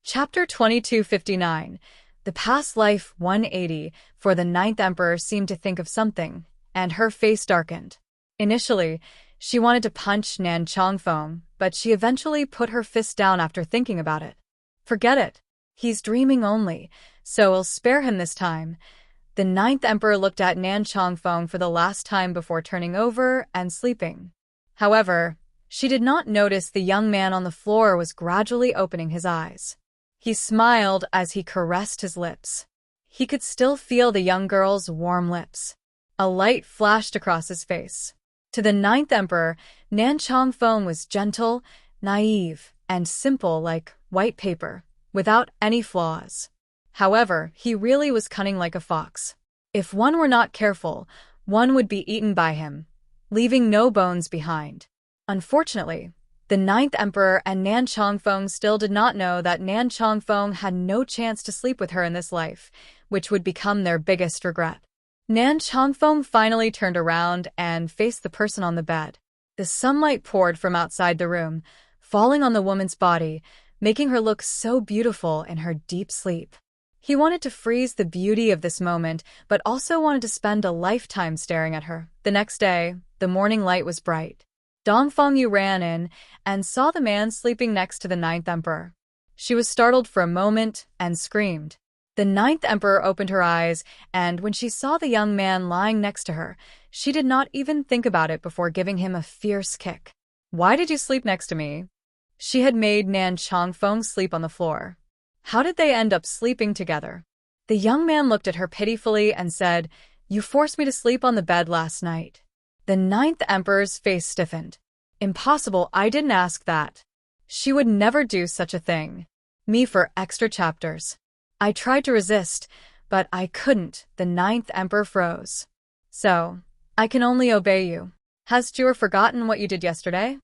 Chapter 2259. The Past Life 180. For the ninth emperor seemed to think of something, and her face darkened. Initially, she wanted to punch Nan Chongfeng, but she eventually put her fist down after thinking about it. Forget it. He's dreaming only, so we'll spare him this time. The ninth emperor looked at Nan Chongfeng for the last time before turning over and sleeping. However, she did not notice the young man on the floor was gradually opening his eyes. He smiled as he caressed his lips. He could still feel the young girl's warm lips. A light flashed across his face. To the ninth emperor, Nan Chongfeng was gentle, naive, and simple like white paper, without any flaws. However, he really was cunning like a fox. If one were not careful, one would be eaten by him, leaving no bones behind. Unfortunately, the ninth emperor and Nan Chongfeng still did not know that Nan Chongfeng had no chance to sleep with her in this life, which would become their biggest regret. Nan Chongfeng finally turned around and faced the person on the bed. The sunlight poured from outside the room, falling on the woman's body, making her look so beautiful in her deep sleep. He wanted to freeze the beauty of this moment, but also wanted to spend a lifetime staring at her. The next day, the morning light was bright. Dong Fengyu ran in and saw the man sleeping next to the ninth emperor. She was startled for a moment and screamed. The ninth emperor opened her eyes, and when she saw the young man lying next to her, she did not even think about it before giving him a fierce kick. "Why did you sleep next to me?" She had made Nan Chongfeng sleep on the floor. How did they end up sleeping together? The young man looked at her pitifully and said, "You forced me to sleep on the bed last night." The ninth emperor's face stiffened. "Impossible, I didn't ask that. She would never do such a thing." Me for extra chapters. I tried to resist, but I couldn't. The ninth emperor froze. "So, I can only obey you. Has Jur forgotten what you did yesterday?"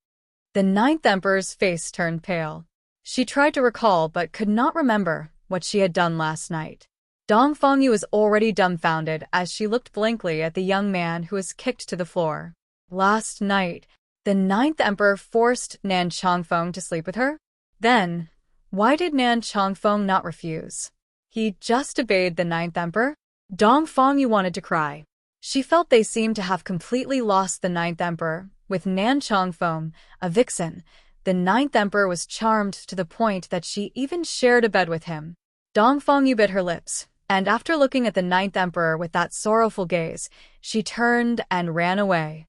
The ninth emperor's face turned pale. She tried to recall but could not remember what she had done last night. Dong Fengyu was already dumbfounded as she looked blankly at the young man who was kicked to the floor. Last night, the ninth emperor forced Nan Chongfeng to sleep with her? Then, why did Nan Chongfeng not refuse? He just obeyed the ninth emperor? Dong Fengyu wanted to cry. She felt they seemed to have completely lost the ninth emperor. With Nan Chongfeng, a vixen, the ninth emperor was charmed to the point that she even shared a bed with him. Dong Fengyu bit her lips, and after looking at the ninth emperor with that sorrowful gaze, she turned and ran away.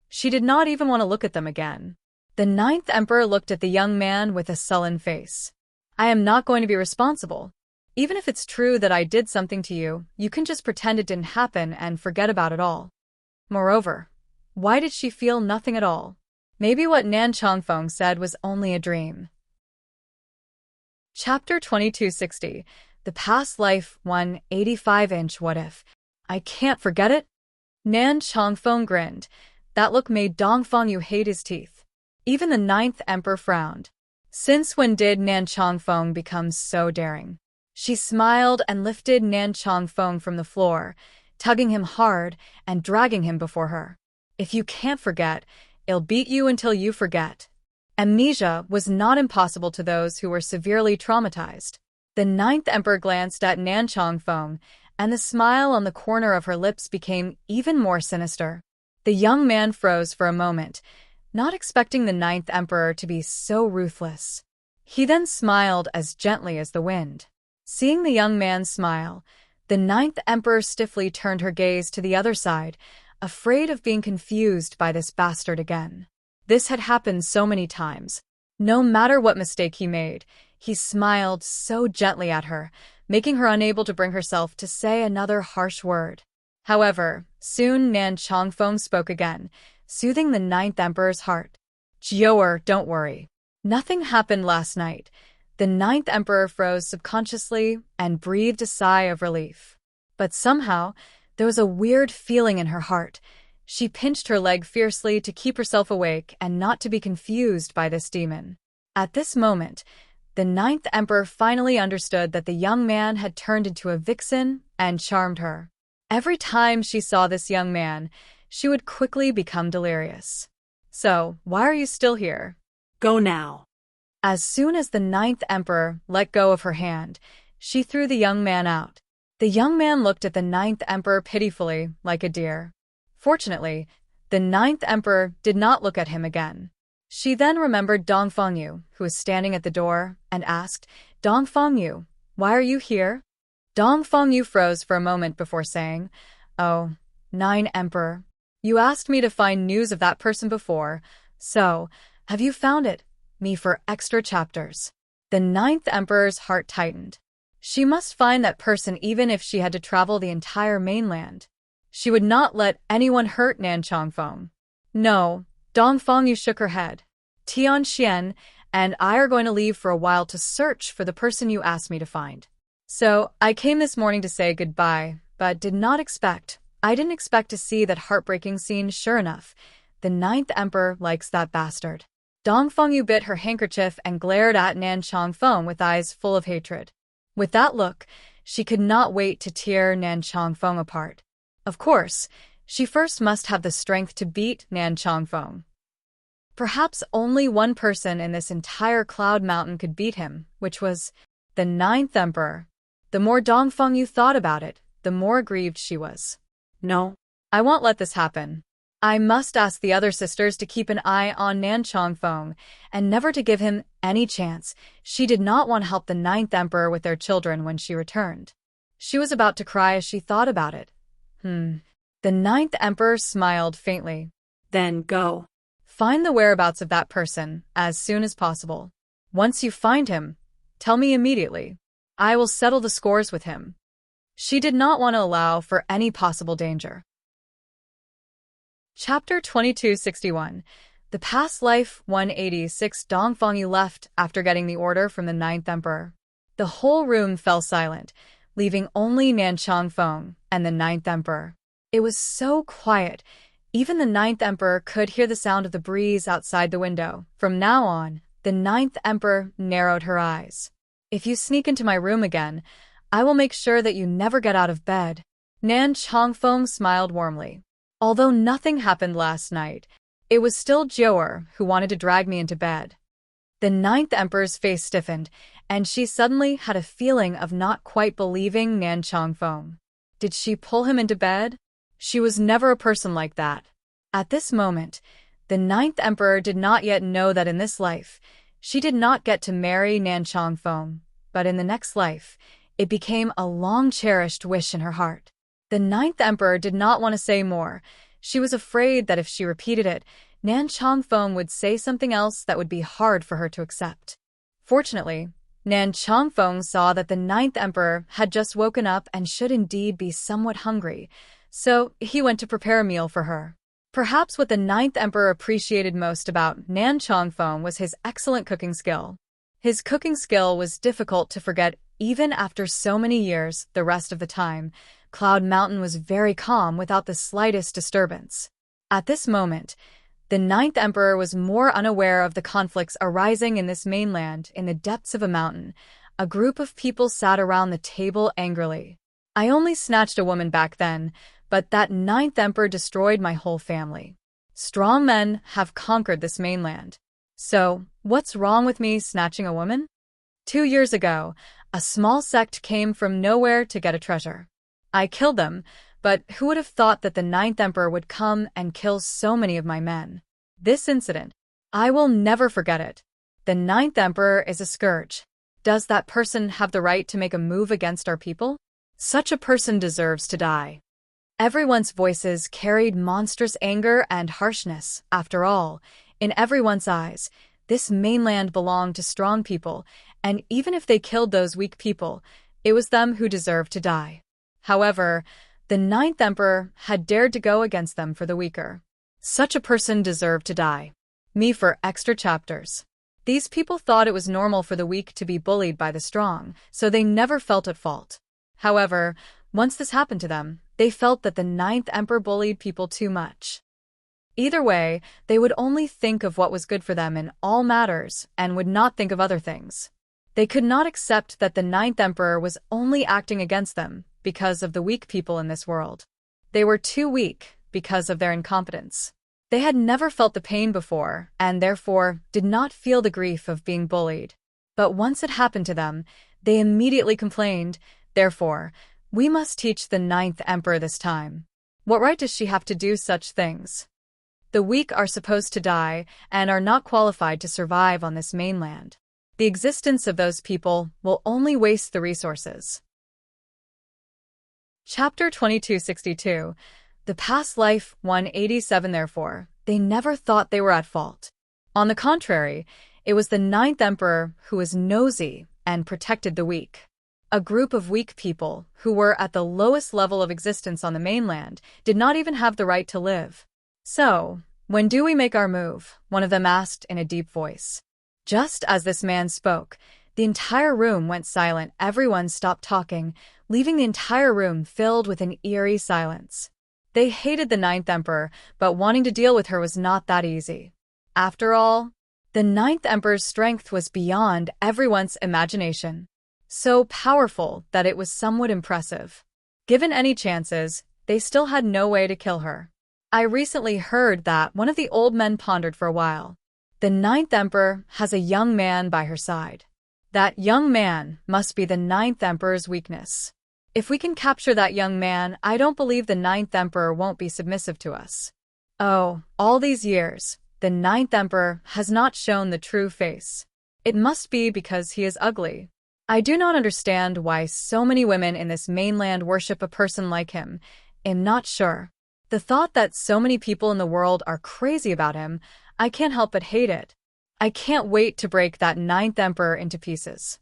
She did not even want to look at them again. The ninth emperor looked at the young man with a sullen face. "I am not going to be responsible. Even if it's true that I did something to you, you can just pretend it didn't happen and forget about it all." Moreover, why did she feel nothing at all? Maybe what Nan Chongfeng said was only a dream. Chapter 2260. The Past Life 185-inch What If? I can't forget it? Nan Chongfeng grinned. That look made Dong Fengyu hate his teeth. Even the ninth emperor frowned. Since when did Nan Chongfeng become so daring? She smiled and lifted Nan Chongfeng from the floor, tugging him hard and dragging him before her. "If you can't forget, I'll beat you until you forget." Amnesia was not impossible to those who were severely traumatized. The ninth emperor glanced at Nan Chongfeng, and the smile on the corner of her lips became even more sinister. The young man froze for a moment, not expecting the ninth emperor to be so ruthless. He then smiled as gently as the wind. Seeing the young man smile, the ninth emperor stiffly turned her gaze to the other side, afraid of being confused by this bastard again. This had happened so many times. No matter what mistake he made, he smiled so gently at her, making her unable to bring herself to say another harsh word. However, soon Nan Chongfeng spoke again, soothing the ninth emperor's heart. "Jior, don't worry. Nothing happened last night." The ninth emperor froze subconsciously and breathed a sigh of relief. But somehow, there was a weird feeling in her heart. She pinched her leg fiercely to keep herself awake and not to be confused by this demon. At this moment, the ninth emperor finally understood that the young man had turned into a vixen and charmed her. Every time she saw this young man, she would quickly become delirious. "So, why are you still here?" Go now. As soon as the ninth emperor let go of her hand, she threw the young man out. The young man looked at the ninth emperor pitifully, like a deer. Fortunately, the ninth emperor did not look at him again. She then remembered Dong Fengyu, who was standing at the door, and asked, "Dong Fengyu, why are you here?" Dong Fengyu froze for a moment before saying, "Oh, Nine Emperor, you asked me to find news of that person before, so, have you found it? Me for extra chapters." The ninth emperor's heart tightened. She must find that person even if she had to travel the entire mainland. She would not let anyone hurt Nan Chongfeng. "No," Dong Fengyu shook her head. "Tian Xian and I are going to leave for a while to search for the person you asked me to find. So, I came this morning to say goodbye, but I didn't expect to see that heartbreaking scene. Sure enough, the ninth emperor likes that bastard." Dong Fengyu bit her handkerchief and glared at Nan Chongfeng with eyes full of hatred. With that look, she could not wait to tear Nan Chongfeng apart. Of course, she first must have the strength to beat Nan Chongfeng. Perhaps only one person in this entire Cloud Mountain could beat him, which was the ninth emperor. The more Dong Fengyu thought about it, the more aggrieved she was. "No, I won't let this happen. I must ask the other sisters to keep an eye on Nan Chongfeng and never to give him any chance." She did not want to help the ninth emperor with their children when she returned. She was about to cry as she thought about it. The ninth emperor smiled faintly. "Then go. Find the whereabouts of that person as soon as possible. Once you find him, tell me immediately. I will settle the scores with him." She did not want to allow for any possible danger. Chapter 2261. The Past Life 186. Dong Fengyu left after getting the order from the ninth emperor. The whole room fell silent, leaving only Nan Chongfeng and the ninth emperor. It was so quiet, even the ninth emperor could hear the sound of the breeze outside the window. From now on, the ninth emperor narrowed her eyes. "If you sneak into my room again, I will make sure that you never get out of bed." Nan Chongfeng smiled warmly. "Although nothing happened last night, it was still Joer who wanted to drag me into bed." The ninth emperor's face stiffened, and she suddenly had a feeling of not quite believing Nan Chongfeng. Did she pull him into bed? She was never a person like that. At this moment, the ninth emperor did not yet know that in this life, she did not get to marry Nan Chongfeng, but in the next life, it became a long-cherished wish in her heart. The ninth emperor did not want to say more. She was afraid that if she repeated it, Nan Chongfeng would say something else that would be hard for her to accept. Fortunately, Nan Chongfeng saw that the ninth emperor had just woken up and should indeed be somewhat hungry, so he went to prepare a meal for her. Perhaps what the ninth emperor appreciated most about Nan Chongfeng was his excellent cooking skill. His cooking skill was difficult to forget even after so many years. The rest of the time, Cloud Mountain was very calm without the slightest disturbance. At this moment, the ninth emperor was more unaware of the conflicts arising in this mainland. In the depths of a mountain, a group of people sat around the table angrily. "I only snatched a woman back then, but that ninth emperor destroyed my whole family. Strong men have conquered this mainland. So, what's wrong with me snatching a woman? 2 years ago, a small sect came from nowhere to get a treasure. I killed them, but who would have thought that the ninth emperor would come and kill so many of my men? This incident, I will never forget it. The ninth emperor is a scourge. Does that person have the right to make a move against our people? Such a person deserves to die." Everyone's voices carried monstrous anger and harshness. After all, in everyone's eyes, this mainland belonged to strong people, and even if they killed those weak people, it was them who deserved to die. However, the ninth emperor had dared to go against them for the weaker. Such a person deserved to die. Me for extra chapters. These people thought it was normal for the weak to be bullied by the strong, so they never felt at fault. However, once this happened to them, they felt that the ninth emperor bullied people too much. Either way, they would only think of what was good for them in all matters and would not think of other things. They could not accept that the ninth emperor was only acting against them because of the weak people in this world. They were too weak because of their incompetence. They had never felt the pain before, and therefore did not feel the grief of being bullied. But once it happened to them, they immediately complained. Therefore, we must teach the ninth emperor this time. What right does she have to do such things? The weak are supposed to die and are not qualified to survive on this mainland. The existence of those people will only waste the resources. Chapter 2262. The past life 187. Therefore, they never thought they were at fault. On the contrary, it was the ninth emperor who was nosy and protected the weak. A group of weak people, who were at the lowest level of existence on the mainland, did not even have the right to live. So, when do we make our move? One of them asked in a deep voice. Just as this man spoke, the entire room went silent. Everyone stopped talking, leaving the entire room filled with an eerie silence. They hated the ninth emperor, but wanting to deal with her was not that easy. After all, the ninth emperor's strength was beyond everyone's imagination. So powerful that it was somewhat impressive. Given any chances, they still had no way to kill her. I recently heard that one of the old men pondered for a while. The ninth emperor has a young man by her side. That young man must be the ninth emperor's weakness. If we can capture that young man, I don't believe the ninth emperor won't be submissive to us. Oh, all these years, the ninth emperor has not shown the true face. It must be because he is ugly. I do not understand why so many women in this mainland worship a person like him. I'm not sure. The thought that so many people in the world are crazy about him, I can't help but hate it. I can't wait to break that ninth emperor into pieces.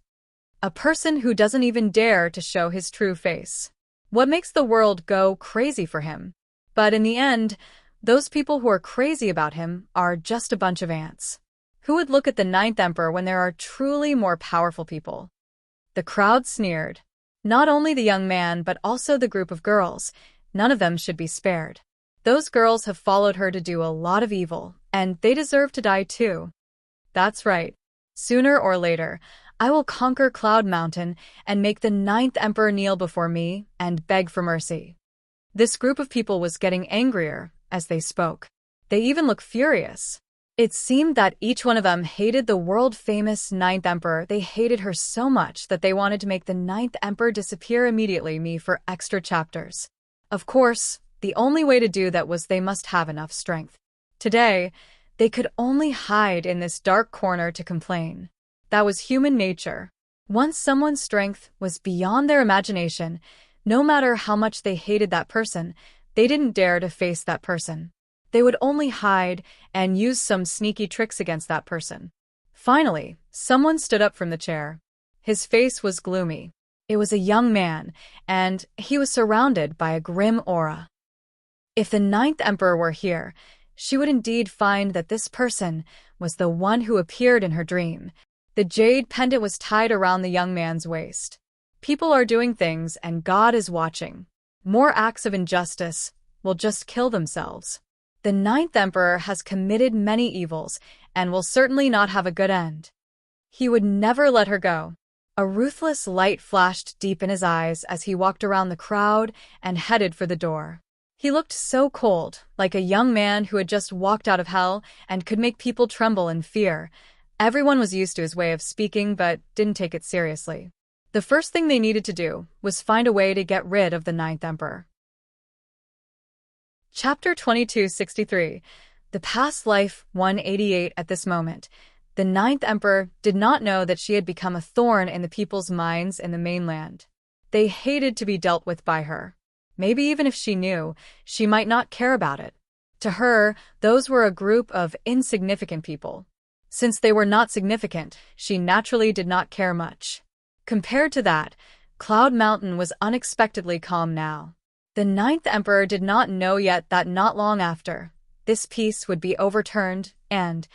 A person who doesn't even dare to show his true face. What makes the world go crazy for him? But in the end, those people who are crazy about him are just a bunch of ants. Who would look at the ninth emperor when there are truly more powerful people? The crowd sneered. Not only the young man but also the group of girls. None of them should be spared. Those girls have followed her to do a lot of evil, and they deserve to die too. That's right. Sooner or later, I will conquer Cloud Mountain and make the ninth emperor kneel before me and beg for mercy. This group of people was getting angrier as they spoke. They even looked furious. It seemed that each one of them hated the world-famous ninth emperor. They hated her so much that they wanted to make the ninth emperor disappear immediately. Me for extra chapters. Of course, the only way to do that was they must have enough strength. Today, they could only hide in this dark corner to complain. That was human nature. Once someone's strength was beyond their imagination, no matter how much they hated that person, they didn't dare to face that person. They would only hide and use some sneaky tricks against that person. Finally, someone stood up from the chair. His face was gloomy. It was a young man, and he was surrounded by a grim aura. If the ninth emperor were here, she would indeed find that this person was the one who appeared in her dream. The jade pendant was tied around the young man's waist. People are doing things, and God is watching. More acts of injustice will just kill themselves. The ninth emperor has committed many evils and will certainly not have a good end. He would never let her go. A ruthless light flashed deep in his eyes as he walked around the crowd and headed for the door. He looked so cold, like a young man who had just walked out of hell and could make people tremble in fear. Everyone was used to his way of speaking but didn't take it seriously. The first thing they needed to do was find a way to get rid of the ninth emperor. Chapter 2263. The past life 188. At this moment, the ninth emperor did not know that she had become a thorn in the people's minds in the mainland. They hated to be dealt with by her. Maybe even if she knew, she might not care about it. To her, those were a group of insignificant people. Since they were not significant, she naturally did not care much. Compared to that, Cloud Mountain was unexpectedly calm now. The ninth emperor did not know yet that not long after, this peace would be overturned, and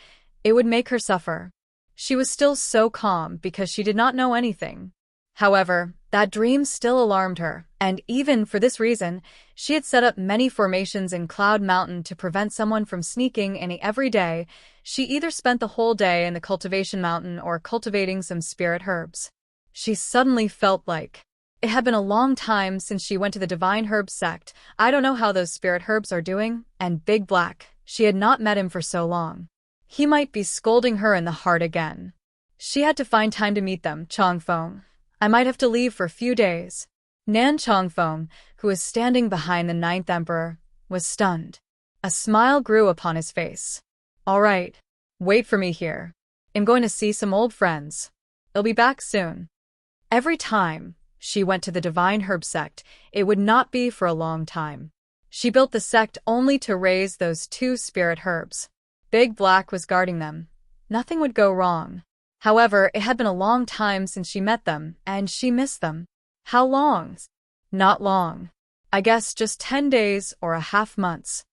it would make her suffer. She was still so calm because she did not know anything. However, that dream still alarmed her, and even for this reason, she had set up many formations in Cloud Mountain to prevent someone from sneaking in. Every day. She either spent the whole day in the cultivation mountain or cultivating some spirit herbs. She suddenly felt like it had been a long time since she went to the Divine Herb sect. I don't know how those spirit herbs are doing, and Big Black She had not met him for so long. He might be scolding her in the heart again. She had to find time to meet them. Changfeng, I might have to leave for a few days. Nan Changfeng, who was standing behind the ninth emperor, was stunned. A smile grew upon his face. All right, wait for me here. I'm going to see some old friends. I'll be back soon. Every time she went to the Divine Herb sect, it would not be for a long time. She built the sect only to raise those 2 spirit herbs. Big Black was guarding them. Nothing would go wrong. However, it had been a long time since she met them, and she missed them. How long? Not long. I guess just 10 days or a half months.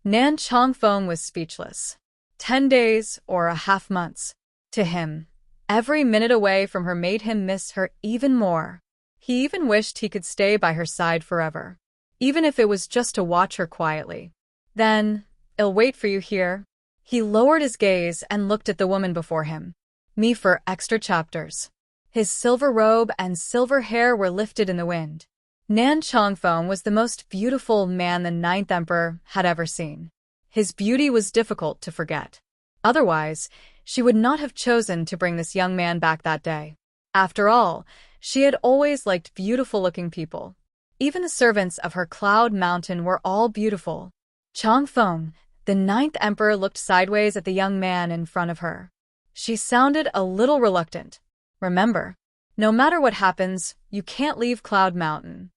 Nan Changfeng was speechless. 10 days or a half months. To him, every minute away from her made him miss her even more. He even wished he could stay by her side forever, even if it was just to watch her quietly. Then, I'll wait for you here. He lowered his gaze and looked at the woman before him. Me for extra chapters. His silver robe and silver hair were lifted in the wind. Nan Changfeng was the most beautiful man the ninth emperor had ever seen. His beauty was difficult to forget. Otherwise, she would not have chosen to bring this young man back that day. After all, she had always liked beautiful-looking people. Even the servants of her cloud mountain were all beautiful. Changfeng, the ninth emperor, looked sideways at the young man in front of her. She sounded a little reluctant. Remember, no matter what happens, you can't leave Cloud Mountain.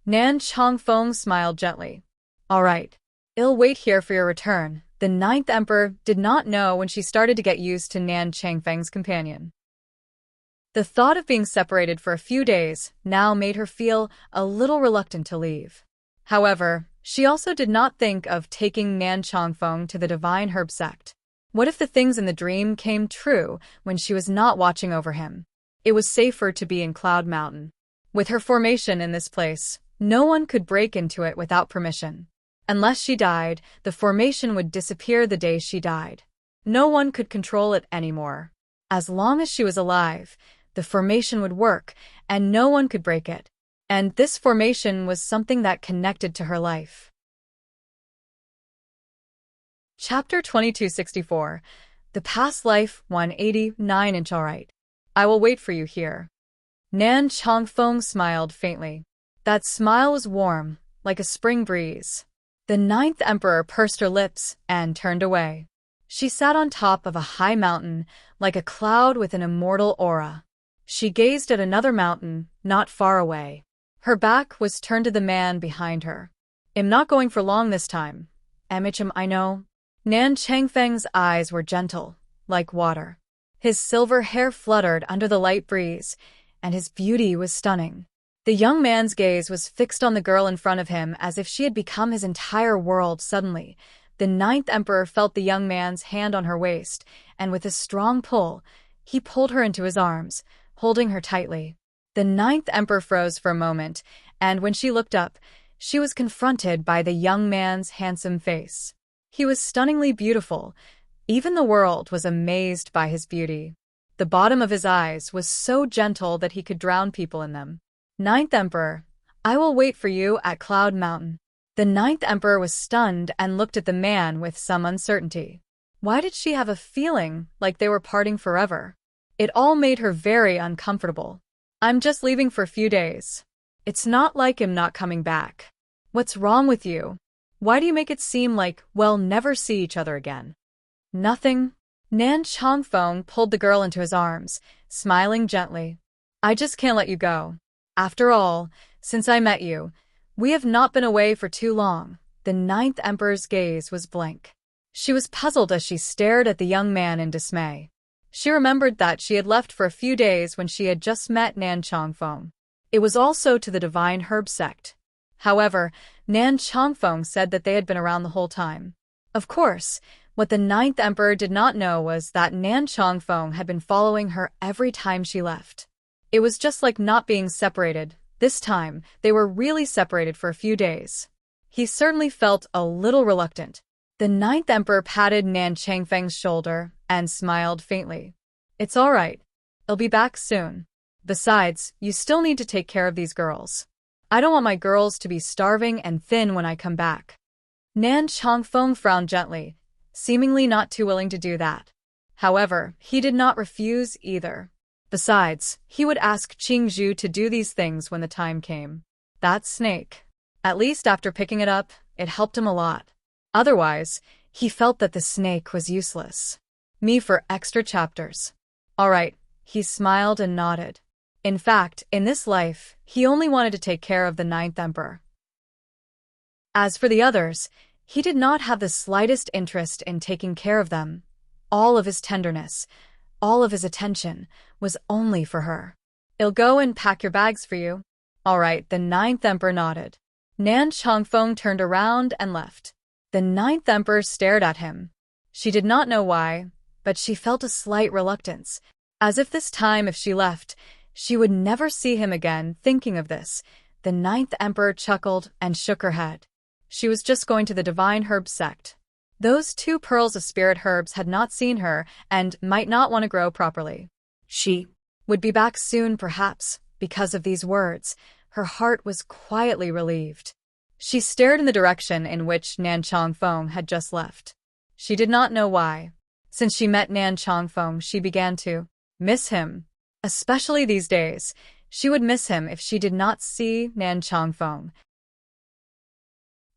Nan Changfeng smiled gently. All right, I'll wait here for your return. The ninth emperor did not know when she started to get used to Nan Changfeng's companion. The thought of being separated for a few days now made her feel a little reluctant to leave. However, she also did not think of taking Nan Changfeng to the Divine Herb sect. What if the things in the dream came true when she was not watching over him? It was safer to be in Cloud Mountain. With her formation in this place, no one could break into it without permission. Unless she died, the formation would disappear the day she died. No one could control it anymore. As long as she was alive, the formation would work, and no one could break it. And this formation was something that connected to her life. Chapter 2264. The Past Life 189. Alright. I will wait for you here. Nan Changfeng smiled faintly. That smile was warm, like a spring breeze. The ninth emperor pursed her lips and turned away. She sat on top of a high mountain, like a cloud with an immortal aura. She gazed at another mountain, not far away. Her back was turned to the man behind her. I'm not going for long this time. Amicham, I know. Nan Changfeng's eyes were gentle, like water. His silver hair fluttered under the light breeze, and his beauty was stunning. The young man's gaze was fixed on the girl in front of him as if she had become his entire world. Suddenly, the ninth emperor felt the young man's hand on her waist, and with a strong pull, he pulled her into his arms, holding her tightly. The ninth emperor froze for a moment, and when she looked up, she was confronted by the young man's handsome face. He was stunningly beautiful. Even the world was amazed by his beauty. The bottom of his eyes was so gentle that he could drown people in them. Ninth Emperor, I will wait for you at Cloud Mountain. The ninth emperor was stunned and looked at the man with some uncertainty. Why did she have a feeling like they were parting forever? It all made her very uncomfortable. I'm just leaving for a few days. It's not like I'm not coming back. What's wrong with you? Why do you make it seem like we'll never see each other again? Nothing. Nan Changfeng pulled the girl into his arms, smiling gently. I just can't let you go. After all, since I met you, we have not been away for too long. The ninth emperor's gaze was blank. She was puzzled as she stared at the young man in dismay. She remembered that she had left for a few days when she had just met Nan Changfeng. It was also to the Divine Herb sect. However, Nan Changfeng said that they had been around the whole time. Of course, what the ninth emperor did not know was that Nan Changfeng had been following her every time she left. It was just like not being separated. This time, they were really separated for a few days. He certainly felt a little reluctant. The ninth emperor patted Nan Changfeng's shoulder and smiled faintly. It's all right. I'll be back soon. Besides, you still need to take care of these girls. I don't want my girls to be starving and thin when I come back. Nan Chongfeng frowned gently, seemingly not too willing to do that. However, he did not refuse either. Besides, he would ask Qingzhu to do these things when the time came. That snake. At least after picking it up, it helped him a lot. Otherwise, he felt that the snake was useless. Me for extra chapters. All right, he smiled and nodded. In fact, in this life, he only wanted to take care of the ninth emperor. As for the others, he did not have the slightest interest in taking care of them. All of his tenderness, all of his attention, was only for her. "I'll go and pack your bags for you." "All right," the ninth emperor nodded. Nan Chongfeng turned around and left. The ninth emperor stared at him. She did not know why, but she felt a slight reluctance, as if this time if she left, she would never see him again. Thinking of this, the ninth emperor chuckled and shook her head. She was just going to the divine herb sect. Those 2 pearls of spirit herbs had not seen her and might not want to grow properly. She would be back soon, perhaps. Because of these words, her heart was quietly relieved. She stared in the direction in which Nan Chongfeng had just left. She did not know why. Since she met Nan Chongfeng, she began to miss him. Especially these days, she would miss him if she did not see Nan Chongfeng.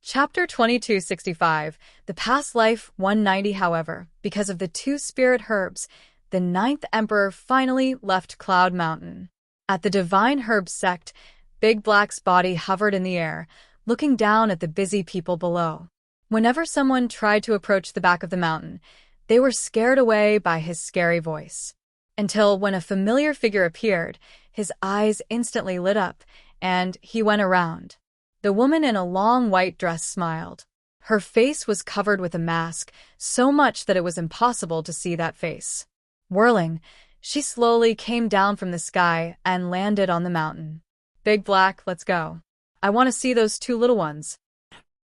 Chapter 2265, The Past Life 190. However, because of the 2 spirit herbs, the ninth emperor finally left Cloud Mountain. At the divine herb sect, Big Black's body hovered in the air, looking down at the busy people below. Whenever someone tried to approach the back of the mountain, they were scared away by his scary voice. Until when a familiar figure appeared, his eyes instantly lit up, and he went around. The woman in a long white dress smiled. Her face was covered with a mask, so much that it was impossible to see that face. Whirling, she slowly came down from the sky and landed on the mountain. "Big Black, let's go. I want to see those 2 little ones.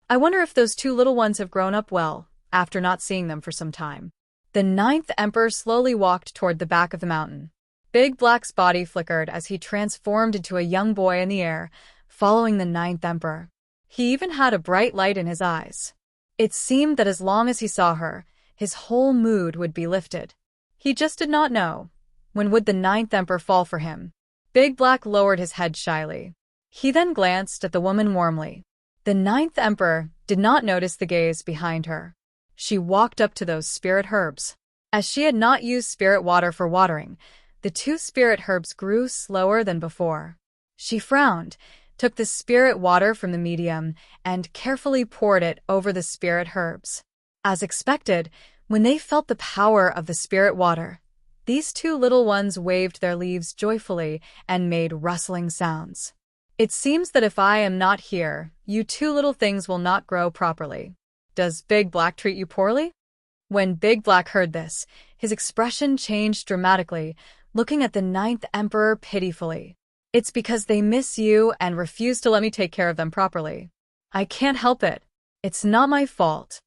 I wonder if those 2 little ones have grown up well, after not seeing them for some time." The ninth emperor slowly walked toward the back of the mountain. Big Black's body flickered as he transformed into a young boy in the air, following the ninth emperor. He even had a bright light in his eyes. It seemed that as long as he saw her, his whole mood would be lifted. He just did not know. When would the ninth emperor fall for him? Big Black lowered his head shyly. He then glanced at the woman warmly. The ninth emperor did not notice the gaze behind her. She walked up to those spirit herbs. As she had not used spirit water for watering, the 2 spirit herbs grew slower than before. She frowned, took the spirit water from the medium, and carefully poured it over the spirit herbs. As expected, when they felt the power of the spirit water, these 2 little ones waved their leaves joyfully and made rustling sounds. "It seems that if I am not here, you 2 little things will not grow properly. Does Big Black treat you poorly?" When Big Black heard this, his expression changed dramatically, looking at the ninth emperor pitifully. "It's because they miss you and refuse to let me take care of them properly. I can't help it. It's not my fault."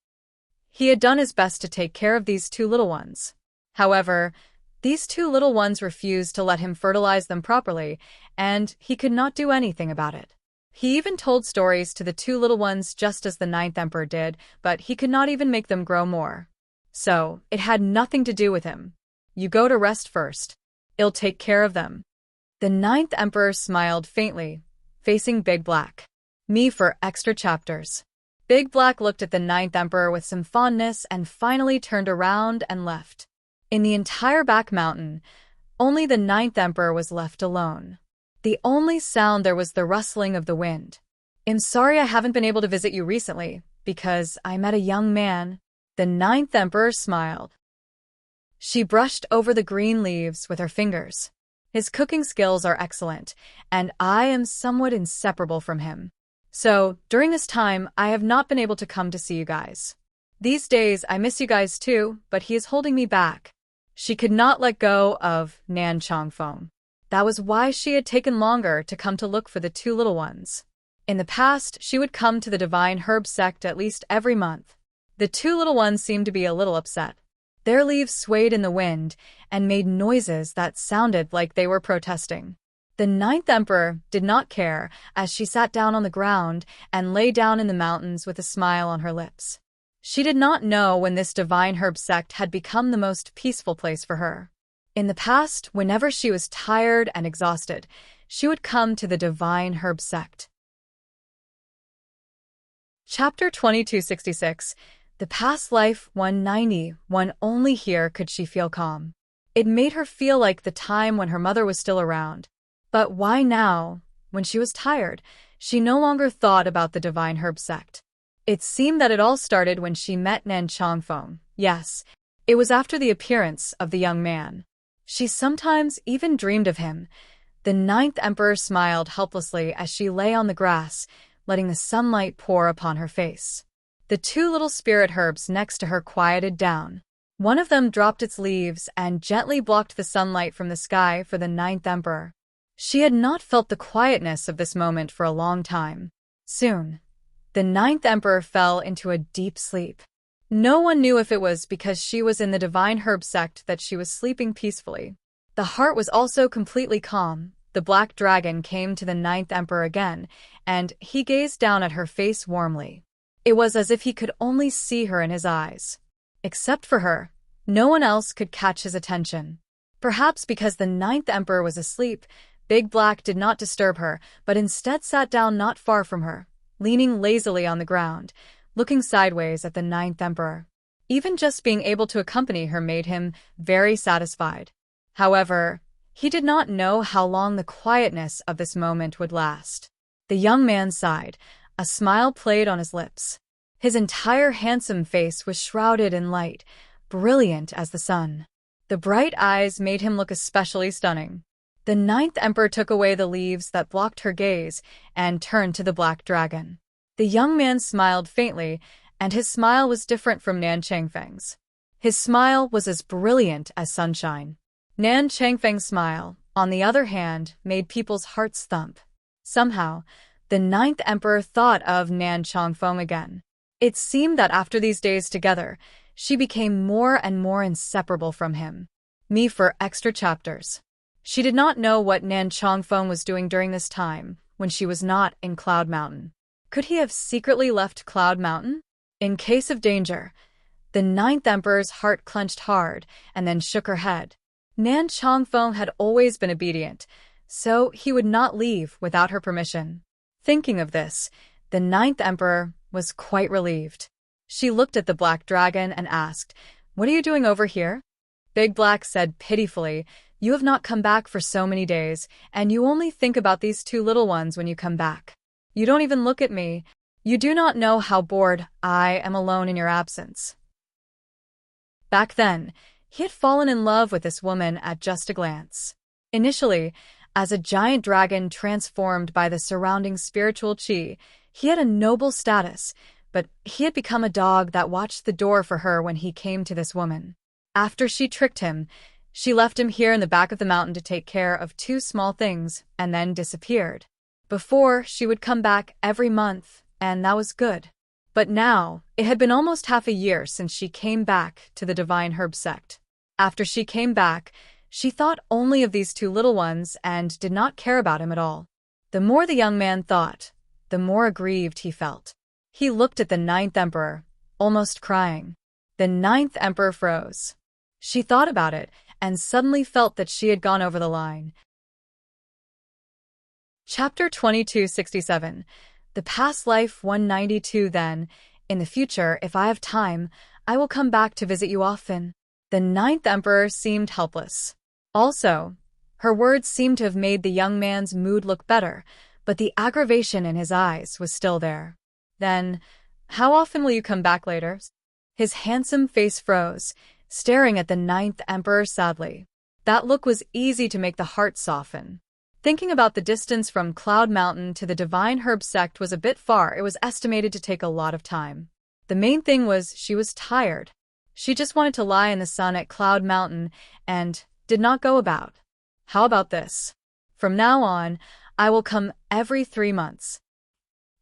He had done his best to take care of these 2 little ones. However, these 2 little ones refused to let him fertilize them properly, and he could not do anything about it. He even told stories to the 2 little ones just as the ninth emperor did, but he could not even make them grow more. So, it had nothing to do with him. "You go to rest first. I'll take care of them." The ninth emperor smiled faintly, facing Big Black. Me for extra chapters. Big Black looked at the ninth emperor with some fondness and finally turned around and left. In the entire back mountain, only the ninth emperor was left alone. The only sound there was the rustling of the wind. "I'm sorry I haven't been able to visit you recently, because I met a young man." The ninth emperor smiled. She brushed over the green leaves with her fingers. "His cooking skills are excellent, and I am somewhat inseparable from him. So, during this time, I have not been able to come to see you guys. These days, I miss you guys too, but he is holding me back." She could not let go of Nan Chongfeng. That was why she had taken longer to come to look for the 2 little ones. In the past, she would come to the divine herb sect at least every month. The 2 little ones seemed to be a little upset. Their leaves swayed in the wind and made noises that sounded like they were protesting. The ninth emperor did not care as she sat down on the ground and lay down in the mountains with a smile on her lips. She did not know when this divine herb sect had become the most peaceful place for her. In the past, whenever she was tired and exhausted, she would come to the divine herb sect. Chapter 2266. The past life 191. Only here could she feel calm. It made her feel like the time when her mother was still around. But why now? When she was tired, she no longer thought about the divine herb sect. It seemed that it all started when she met Enchanting. Yes, it was after the appearance of the young man. She sometimes even dreamed of him. The ninth emperor smiled helplessly as she lay on the grass, letting the sunlight pour upon her face. The two little spirit herbs next to her quieted down. One of them dropped its leaves and gently blocked the sunlight from the sky for the ninth emperor. She had not felt the quietness of this moment for a long time. Soon, the ninth emperor fell into a deep sleep. No one knew if it was because she was in the divine herb sect that she was sleeping peacefully. The heart was also completely calm. The black dragon came to the ninth emperor again, and he gazed down at her face warmly. It was as if he could only see her in his eyes. Except for her, no one else could catch his attention. Perhaps because the ninth emperor was asleep, Big Black did not disturb her, but instead sat down not far from her, leaning lazily on the ground, looking sideways at the ninth emperor. Even just being able to accompany her made him very satisfied. However, he did not know how long the quietness of this moment would last. The young man sighed. A smile played on his lips. His entire handsome face was shrouded in light, brilliant as the sun. The bright eyes made him look especially stunning. The ninth emperor took away the leaves that blocked her gaze and turned to the black dragon. The young man smiled faintly, and his smile was different from Nan Changfeng's. His smile was as brilliant as sunshine. Nan Changfeng's smile, on the other hand, made people's hearts thump. Somehow, the ninth emperor thought of Nan Changfeng again. It seemed that after these days together, she became more and more inseparable from him. Me for extra chapters. She did not know what Nan Changfeng was doing during this time, when she was not in Cloud Mountain. Could he have secretly left Cloud Mountain? In case of danger, the ninth emperor's heart clenched hard and then shook her head. Nan Changfeng had always been obedient, so he would not leave without her permission. Thinking of this, the ninth emperor was quite relieved. She looked at the black dragon and asked, "What are you doing over here?" Big Black said pitifully, "You have not come back for so many days, and you only think about these two little ones when you come back. You don't even look at me. You do not know how bored I am alone in your absence." Back then, he had fallen in love with this woman at just a glance. Initially, as a giant dragon transformed by the surrounding spiritual chi, he had a noble status, but he had become a dog that watched the door for her when he came to this woman. After she tricked him, she left him here in the back of the mountain to take care of two small things and then disappeared. Before, she would come back every month, and that was good. But now, it had been almost half a year since she came back to the Divine Herb Sect. After she came back, she thought only of these two little ones and did not care about him at all. The more the young man thought, the more aggrieved he felt. He looked at the ninth emperor, almost crying. The ninth emperor froze. She thought about it and suddenly felt that she had gone over the line. Chapter 2267. The past life 192. Then, in the future, if I have time, I will come back to visit you often. The ninth emperor seemed helpless. Also, her words seemed to have made the young man's mood look better, but the aggravation in his eyes was still there. Then, how often will you come back later? His handsome face froze, staring at the ninth emperor sadly. That look was easy to make the heart soften. Thinking about the distance from Cloud Mountain to the Divine Herb Sect was a bit far. It was estimated to take a lot of time. The main thing was she was tired. She just wanted to lie in the sun at Cloud Mountain and did not go about. How about this? From now on, I will come every 3 months.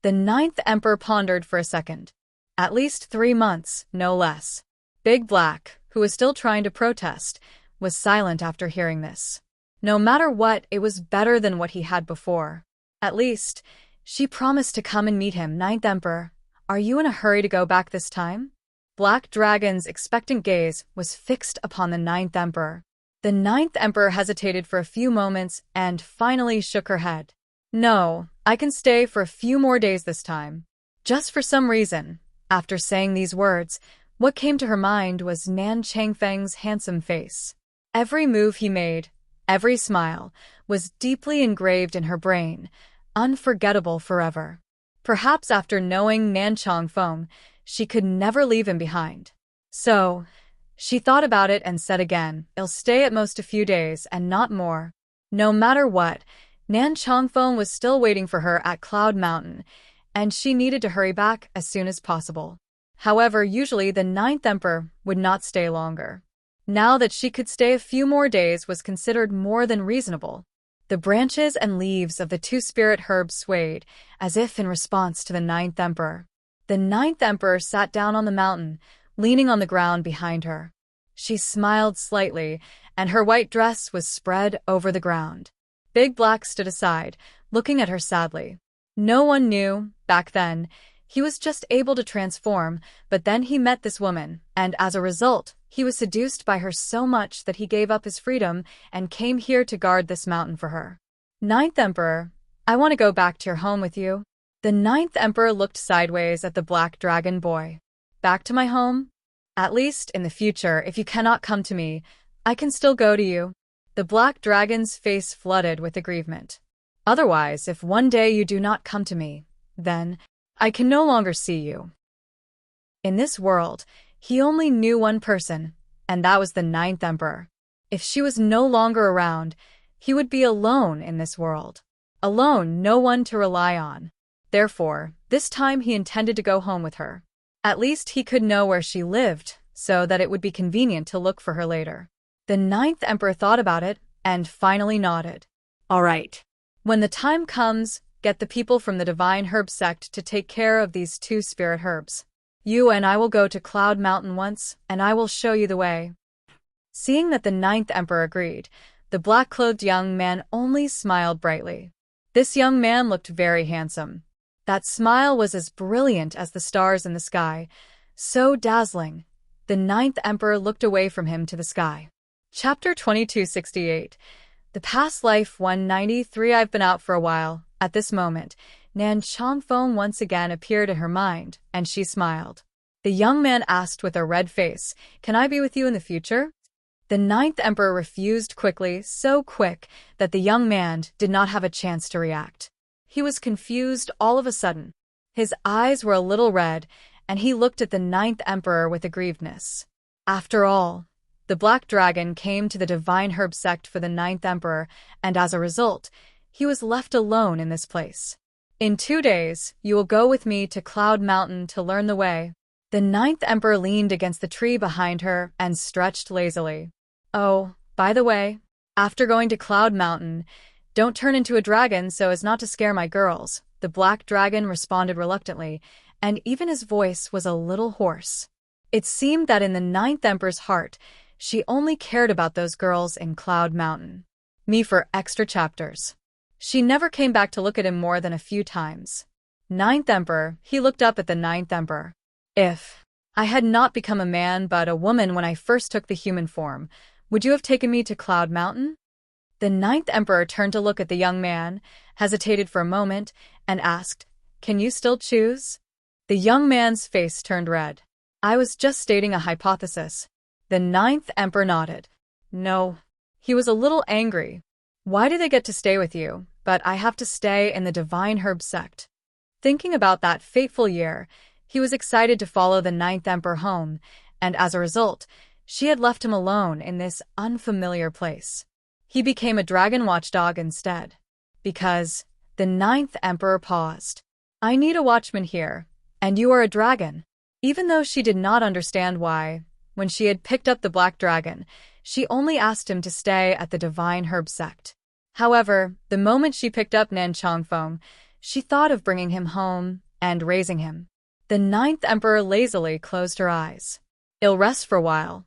The ninth emperor pondered for a second. At least 3 months, no less. Big Black, who was still trying to protest, was silent after hearing this. No matter what, it was better than what he had before. At least, she promised to come and meet him. Ninth Emperor, are you in a hurry to go back this time? Black Dragon's expectant gaze was fixed upon the Ninth Emperor. The Ninth Emperor hesitated for a few moments and finally shook her head. No, I can stay for a few more days this time. Just for some reason, after saying these words, what came to her mind was Nan Changfeng's handsome face. Every move he made, every smile, was deeply engraved in her brain, unforgettable forever. Perhaps after knowing Nan Changfeng, she could never leave him behind. So, she thought about it and said again, I'll stay at most a few days and not more. No matter what, Nan Changfeng was still waiting for her at Cloud Mountain, and she needed to hurry back as soon as possible. However, usually the Ninth Emperor would not stay longer. Now that she could stay a few more days was considered more than reasonable. The branches and leaves of the two spirit herbs swayed, as if in response to the Ninth Emperor. The Ninth Emperor sat down on the mountain, leaning on the ground behind her. She smiled slightly, and her white dress was spread over the ground. Big Black stood aside, looking at her sadly. No one knew, back then, he was just able to transform, but then he met this woman, and as a result, he was seduced by her so much that he gave up his freedom and came here to guard this mountain for her. Ninth Emperor, I want to go back to your home with you. The Ninth Emperor looked sideways at the Black Dragon boy. Back to my home? At least, in the future, if you cannot come to me, I can still go to you. The Black Dragon's face flooded with aggrievement. Otherwise, if one day you do not come to me, then I can no longer see you. In this world, he only knew one person, and that was the Ninth Emperor. If she was no longer around, he would be alone in this world. Alone, no one to rely on. Therefore, this time he intended to go home with her. At least he could know where she lived, so that it would be convenient to look for her later. The Ninth Emperor thought about it, and finally nodded. All right. When the time comes, get the people from the Divine Herb sect to take care of these two spirit herbs. You and I will go to Cloud Mountain once, and I will show you the way. Seeing that the Ninth Emperor agreed, the black-clothed young man only smiled brightly. This young man looked very handsome. That smile was as brilliant as the stars in the sky, so dazzling. The Ninth Emperor looked away from him to the sky. Chapter 2268. The Past Life 193. I've been out for a while. At this moment, Nan Changfeng once again appeared in her mind, and she smiled. The young man asked with a red face, Can I be with you in the future? The Ninth Emperor refused quickly, so quick that the young man did not have a chance to react. He was confused all of a sudden. His eyes were a little red, and he looked at the Ninth Emperor with aggrievedness. After all, the Black Dragon came to the Divine Herb sect for the Ninth Emperor, and as a result, he was left alone in this place. In 2 days, you will go with me to Cloud Mountain to learn the way. The Ninth Emperor leaned against the tree behind her and stretched lazily. Oh, by the way, after going to Cloud Mountain, don't turn into a dragon so as not to scare my girls. The Black Dragon responded reluctantly, and even his voice was a little hoarse. It seemed that in the Ninth Emperor's heart, she only cared about those girls in Cloud Mountain. Me for extra chapters. She never came back to look at him more than a few times. Ninth Emperor, he looked up at the Ninth Emperor. If I had not become a man but a woman when I first took the human form, would you have taken me to Cloud Mountain? The Ninth Emperor turned to look at the young man, hesitated for a moment, and asked, Can you still choose? The young man's face turned red. I was just stating a hypothesis. The Ninth Emperor nodded. No. He was a little angry. Why do they get to stay with you, but I have to stay in the Divine Herb sect? Thinking about that fateful year, he was excited to follow the Ninth Emperor home, and as a result, she had left him alone in this unfamiliar place. He became a dragon watchdog instead. Because the Ninth Emperor paused. I need a watchman here, and you are a dragon. Even though she did not understand why, when she had picked up the Black Dragon, she only asked him to stay at the Divine Herb sect. However, the moment she picked up Nan Changfeng, she thought of bringing him home and raising him. The Ninth Emperor lazily closed her eyes. I'll rest for a while.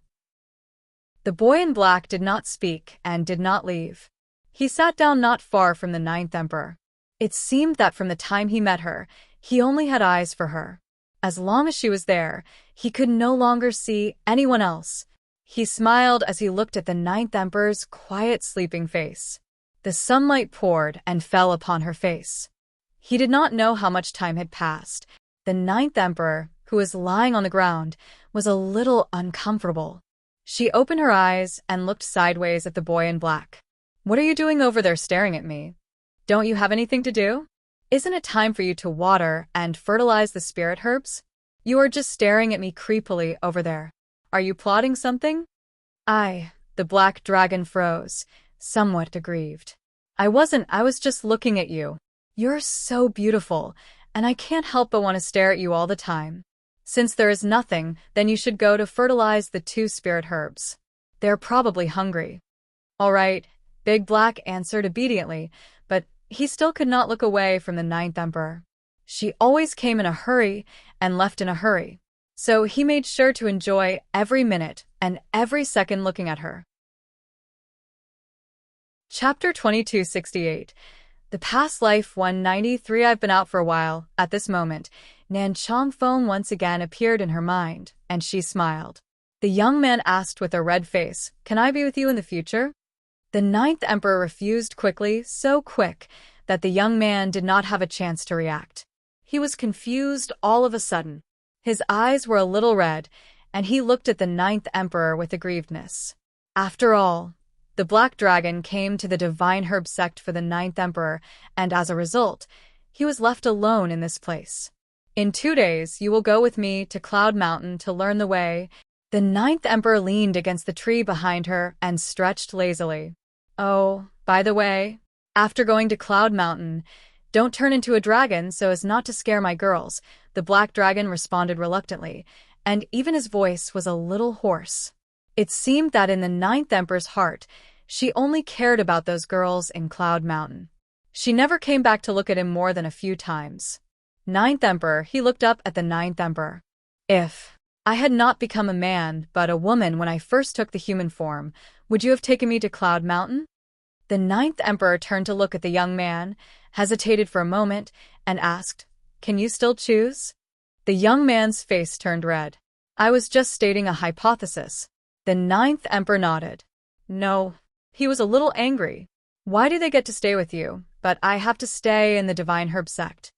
The boy in black did not speak and did not leave. He sat down not far from the ninth emperor. It seemed that from the time he met her, he only had eyes for her. As long as she was there, he could no longer see anyone else. He smiled as he looked at the ninth emperor's quiet, sleeping face. The sunlight poured and fell upon her face. He did not know how much time had passed. The ninth emperor, who was lying on the ground, was a little uncomfortable. She opened her eyes and looked sideways at the boy in black. "What are you doing over there staring at me? Don't you have anything to do? Isn't it time for you to water and fertilize the spirit herbs? You are just staring at me creepily over there. Are you plotting something?" The black dragon froze, somewhat aggrieved. I was just looking at you. You're so beautiful, and I can't help but want to stare at you all the time. Since there is nothing, then you should go to fertilize the 2 spirit herbs. They're probably hungry. All right, Big Black answered obediently, but he still could not look away from the ninth emperor. She always came in a hurry and left in a hurry, so he made sure to enjoy every minute and every second looking at her. Chapter 2268. The Past Life 193. I've been out for a while. At this moment, Nan Chongfeng once again appeared in her mind, and she smiled. The young man asked with a red face, "Can I be with you in the future?" The ninth emperor refused quickly, so quick that the young man did not have a chance to react. He was confused all of a sudden. His eyes were a little red, and he looked at the ninth emperor with aggrievedness. After all, the black dragon came to the divine herb sect for the ninth emperor, and as a result, he was left alone in this place. "In 2 days, you will go with me to Cloud Mountain to learn the way." The ninth emperor leaned against the tree behind her and stretched lazily. "Oh, by the way, after going to Cloud Mountain, don't turn into a dragon so as not to scare my girls," the black dragon responded reluctantly, and even his voice was a little hoarse. It seemed that in the ninth emperor's heart, she only cared about those girls in Cloud Mountain. She never came back to look at him more than a few times. Ninth emperor, he looked up at the ninth emperor. "If I had not become a man but a woman when I first took the human form, would you have taken me to Cloud Mountain?" The ninth emperor turned to look at the young man, hesitated for a moment, and asked, "Can you still choose?" The young man's face turned red. "I was just stating a hypothesis." The ninth emperor nodded. "No." He was a little angry. "Why do they get to stay with you, but I have to stay in the divine herb sect?"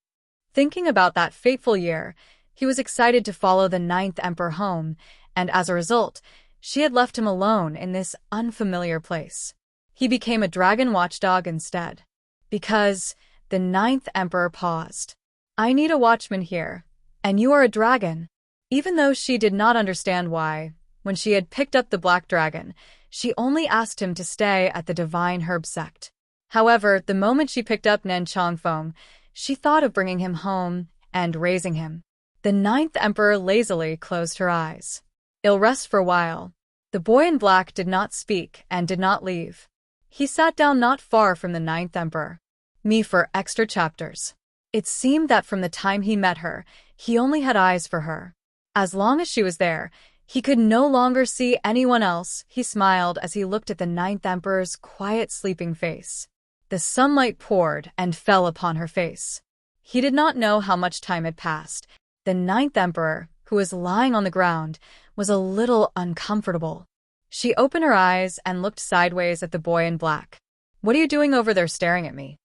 Thinking about that fateful year, he was excited to follow the ninth emperor home, and as a result, she had left him alone in this unfamiliar place. He became a dragon watchdog instead. Because the ninth emperor paused. "I need a watchman here, and you are a dragon." Even though she did not understand why, when she had picked up the black dragon, she only asked him to stay at the divine herb sect. However, the moment she picked up Nan Chongfeng, she thought of bringing him home and raising him. The ninth emperor lazily closed her eyes. "I'll rest for a while." The boy in black did not speak and did not leave. He sat down not far from the ninth emperor. Me for extra chapters. It seemed that from the time he met her, he only had eyes for her. As long as she was there, he could no longer see anyone else. He smiled as he looked at the ninth emperor's quiet, sleeping face. The sunlight poured and fell upon her face. He did not know how much time had passed. The ninth emperor, who was lying on the ground, was a little uncomfortable. She opened her eyes and looked sideways at the boy in black. "What are you doing over there staring at me?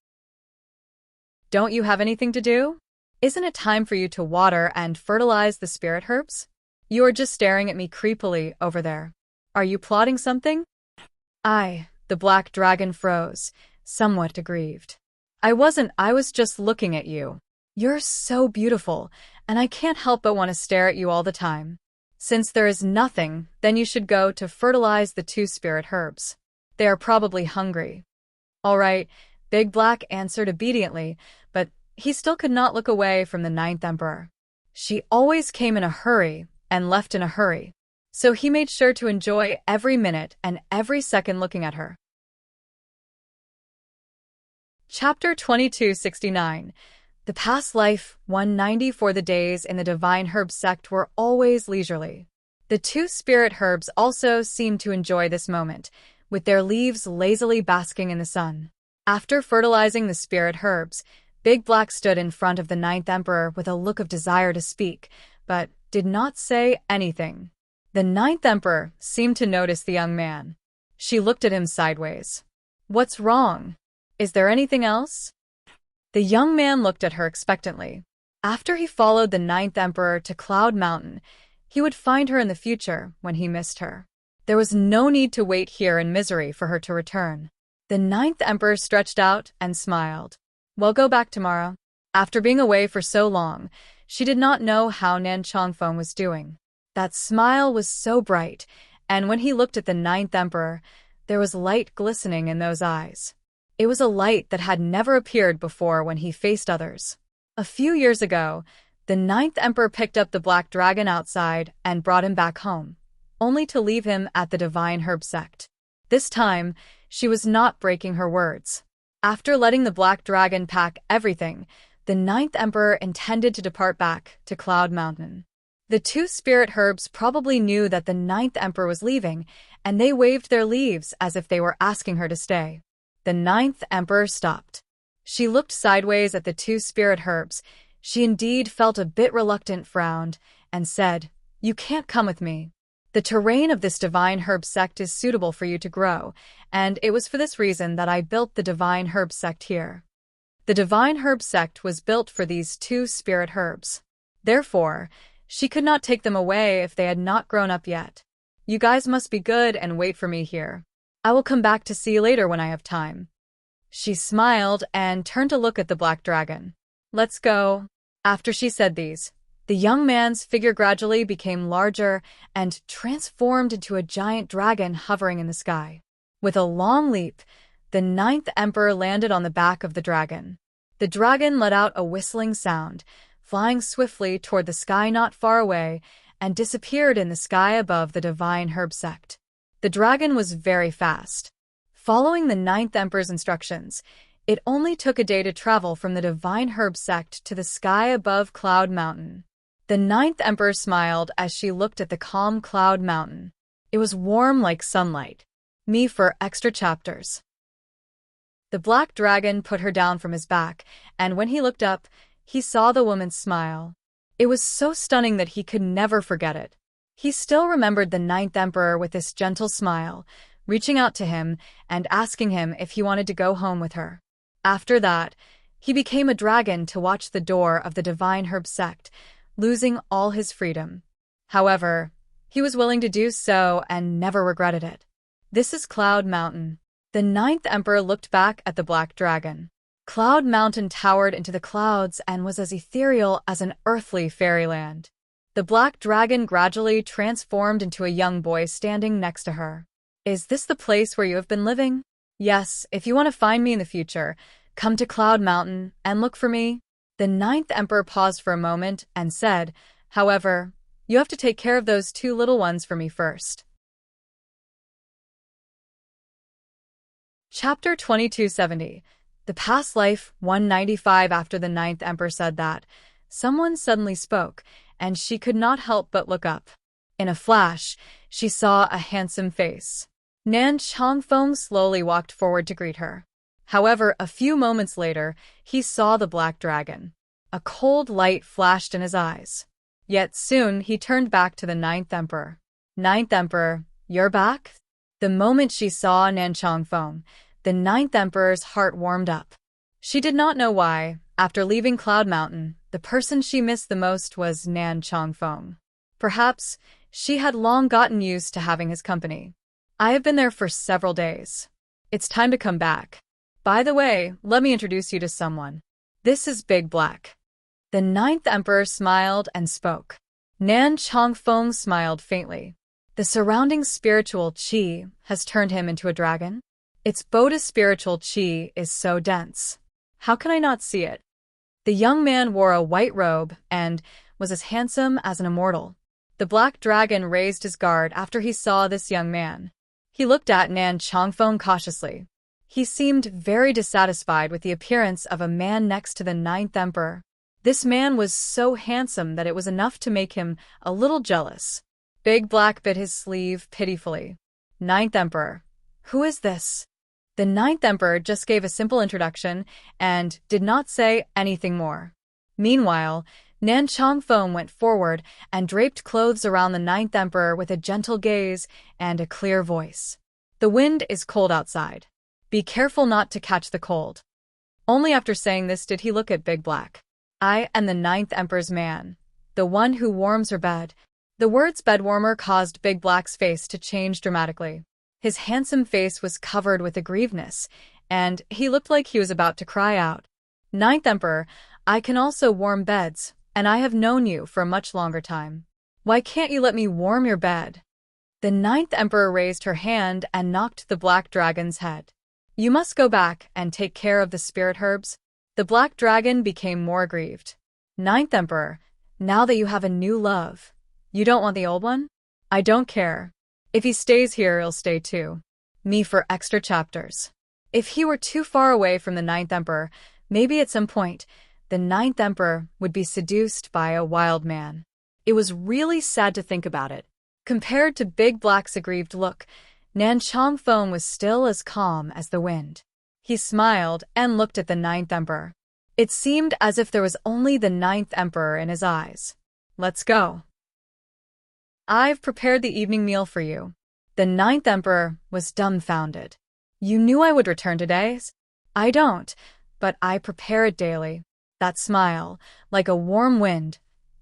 Don't you have anything to do? Isn't it time for you to water and fertilize the spirit herbs? You are just staring at me creepily over there. Are you plotting something?" The black dragon froze, somewhat aggrieved. I was just looking at you. You're so beautiful, and I can't help but want to stare at you all the time. Since there is nothing, then you should go to fertilize the 2 spirit herbs. They are probably hungry." "All right," Big Black answered obediently, but he still could not look away from the ninth emperor. She always came in a hurry and left in a hurry, so he made sure to enjoy every minute and every second looking at her. Chapter 2269. The Past Life 194. The days in the divine herb sect were always leisurely. The 2 spirit herbs also seemed to enjoy this moment, with their leaves lazily basking in the sun. After fertilizing the spirit herbs, Big Black stood in front of the ninth emperor with a look of desire to speak, but did not say anything. The ninth emperor seemed to notice the young man. She looked at him sideways. "What's wrong? Is there anything else?" The young man looked at her expectantly. After he followed the ninth emperor to Cloud Mountain, he would find her in the future when he missed her. There was no need to wait here in misery for her to return. The ninth emperor stretched out and smiled. "We'll go back tomorrow." After being away for so long, she did not know how Nan Chongfeng was doing. That smile was so bright, and when he looked at the ninth emperor, there was light glistening in those eyes. It was a light that had never appeared before when he faced others. A few years ago, the ninth emperor picked up the black dragon outside and brought him back home, only to leave him at the Divine Herb Sect. This time, she was not breaking her words. After letting the black dragon pack everything, the ninth emperor intended to depart back to Cloud Mountain. The two spirit herbs probably knew that the ninth emperor was leaving, and they waved their leaves as if they were asking her to stay. The ninth emperor stopped. She looked sideways at the two spirit herbs. She indeed felt a bit reluctant, frowned, and said, "You can't come with me. The terrain of this divine herb sect is suitable for you to grow, and it was for this reason that I built the divine herb sect here." The divine herb sect was built for these two spirit herbs. Therefore, she could not take them away if they had not grown up yet. "You guys must be good and wait for me here. I will come back to see you later when I have time." She smiled and turned to look at the black dragon. "Let's go." After she said these, the young man's figure gradually became larger and transformed into a giant dragon hovering in the sky. With a long leap, the ninth emperor landed on the back of the dragon. The dragon let out a whistling sound, flying swiftly toward the sky not far away, and disappeared in the sky above the divine herb sect. The dragon was very fast. Following the ninth emperor's instructions, it only took a day to travel from the divine herb sect to the sky above Cloud Mountain. The ninth emperor smiled as she looked at the calm Cloud Mountain. It was warm like sunlight. Me for extra chapters. The black dragon put her down from his back, and when he looked up, he saw the woman's smile. It was so stunning that he could never forget it. He still remembered the ninth emperor with this gentle smile, reaching out to him and asking him if he wanted to go home with her. After that, he became a dragon to watch the door of the divine herb sect, losing all his freedom. However, he was willing to do so and never regretted it. This is Cloud Mountain. The ninth emperor looked back at the black dragon. Cloud Mountain towered into the clouds and was as ethereal as an earthly fairyland. The black dragon gradually transformed into a young boy standing next to her. "Is this the place where you have been living?" "Yes, if you want to find me in the future, come to Cloud Mountain and look for me." The ninth emperor paused for a moment and said, "However, you have to take care of those two little ones for me first." Chapter 2270. The Past Life 195. After the ninth emperor said that, someone suddenly spoke, and she could not help but look up. In a flash, she saw a handsome face. Nan Chongfeng slowly walked forward to greet her. However, a few moments later, he saw the black dragon. A cold light flashed in his eyes. Yet soon he turned back to the ninth emperor. "Ninth emperor, you're back?" The moment she saw Nan Chongfeng, the ninth emperor's heart warmed up. She did not know why. After leaving Cloud Mountain, the person she missed the most was Nan Chongfeng. Perhaps she had long gotten used to having his company. "I have been there for several days. It's time to come back. By the way, let me introduce you to someone. This is Big Black." The ninth emperor smiled and spoke. Nan Chongfeng smiled faintly. The surrounding spiritual qi has turned him into a dragon? Its Bodhi spiritual qi is so dense. How can I not see it? The young man wore a white robe and was as handsome as an immortal. The black dragon raised his guard after he saw this young man. He looked at Nan Chongfeng cautiously. He seemed very dissatisfied with the appearance of a man next to the ninth emperor. This man was so handsome that it was enough to make him a little jealous. Big Black bit his sleeve pitifully. "Ninth emperor, Who is this? The ninth emperor just gave a simple introduction and did not say anything more. Meanwhile, Nan Chongfeng went forward and draped clothes around the ninth emperor with a gentle gaze and a clear voice. The wind is cold outside. Be careful not to catch the cold. Only after saying this did he look at Big Black. I am the ninth emperor's man, the one who warms her bed. The words bedwarmer caused Big Black's face to change dramatically. His handsome face was covered with aggrievedness, and he looked like he was about to cry out. Ninth Emperor, I can also warm beds, and I have known you for a much longer time. Why can't you let me warm your bed? The ninth Emperor raised her hand and knocked the black dragon's head. You must go back and take care of the spirit herbs. The black dragon became more aggrieved. Ninth Emperor, now that you have a new love, you don't want the old one? I don't care. If he stays here, he'll stay too. Me for extra chapters. If he were too far away from the ninth emperor, maybe at some point, the ninth emperor would be seduced by a wild man. It was really sad to think about it. Compared to Big Black's aggrieved look, Nan Chongfeng was still as calm as the wind. He smiled and looked at the ninth emperor. It seemed as if there was only the ninth emperor in his eyes. Let's go. I've prepared the evening meal for you. The ninth emperor was dumbfounded. You knew I would return today? I don't, but I prepare it daily. That smile, like a warm wind,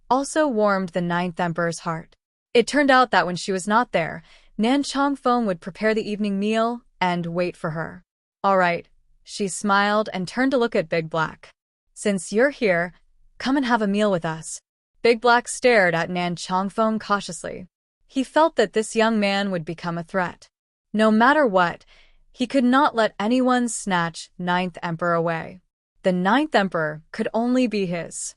also warmed the ninth emperor's heart. It turned out that when she was not there, Nan Chongfeng would prepare the evening meal and wait for her. All right, she smiled and turned to look at Big Black. Since you're here, come and have a meal with us. Big Black stared at Nan Chongfeng cautiously. He felt that this young man would become a threat. No matter what, he could not let anyone snatch Ninth Emperor away. The Ninth Emperor could only be his.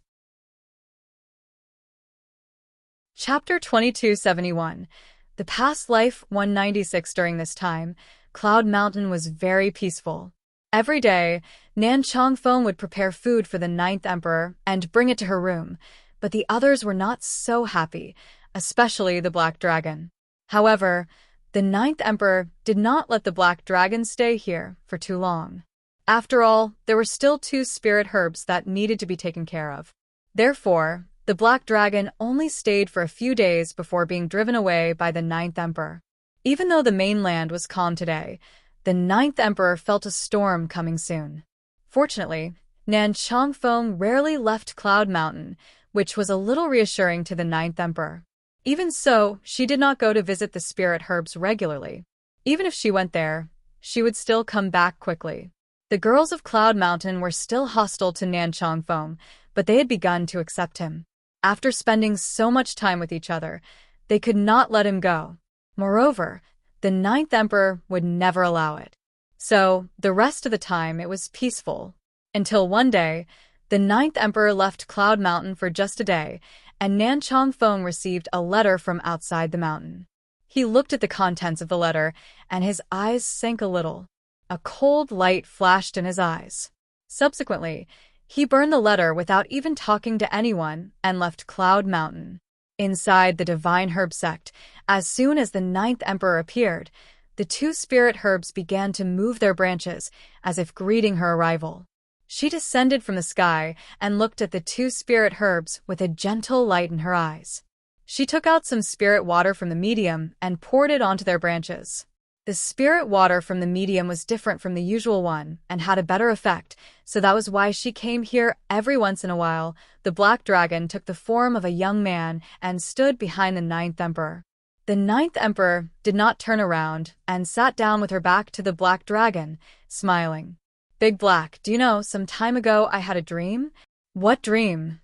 Chapter 2271. The Past Life 196. During this time, Cloud Mountain was very peaceful. Every day, Nan Chongfeng would prepare food for the Ninth Emperor and bring it to her room, but the others were not so happy, especially the Black Dragon. However, the Ninth Emperor did not let the Black Dragon stay here for too long. After all, there were still 2 spirit herbs that needed to be taken care of. Therefore, the Black Dragon only stayed for a few days before being driven away by the Ninth Emperor. Even though the mainland was calm today, the Ninth Emperor felt a storm coming soon. Fortunately, Nan Chongfeng rarely left Cloud Mountain, which was a little reassuring to the Ninth Emperor. Even so, she did not go to visit the spirit herbs regularly. Even if she went there, she would still come back quickly. The girls of Cloud Mountain were still hostile to Nan Chongfeng, but they had begun to accept him. After spending so much time with each other, they could not let him go. Moreover, the Ninth Emperor would never allow it. So, the rest of the time it was peaceful. Until one day, the Ninth Emperor left Cloud Mountain for just a day, and Nan Chongfeng received a letter from outside the mountain. He looked at the contents of the letter, and his eyes sank a little. A cold light flashed in his eyes. Subsequently, he burned the letter without even talking to anyone and left Cloud Mountain. Inside the Divine Herb Sect, as soon as the Ninth Emperor appeared, the 2 spirit herbs began to move their branches as if greeting her arrival. She descended from the sky and looked at the 2 spirit herbs with a gentle light in her eyes. She took out some spirit water from the medium and poured it onto their branches. The spirit water from the medium was different from the usual one and had a better effect, so that was why she came here every once in a while. The Black Dragon took the form of a young man and stood behind the Ninth Emperor. The Ninth Emperor did not turn around and sat down with her back to the Black Dragon, smiling. Big Black, do you know, some time ago I had a dream? What dream?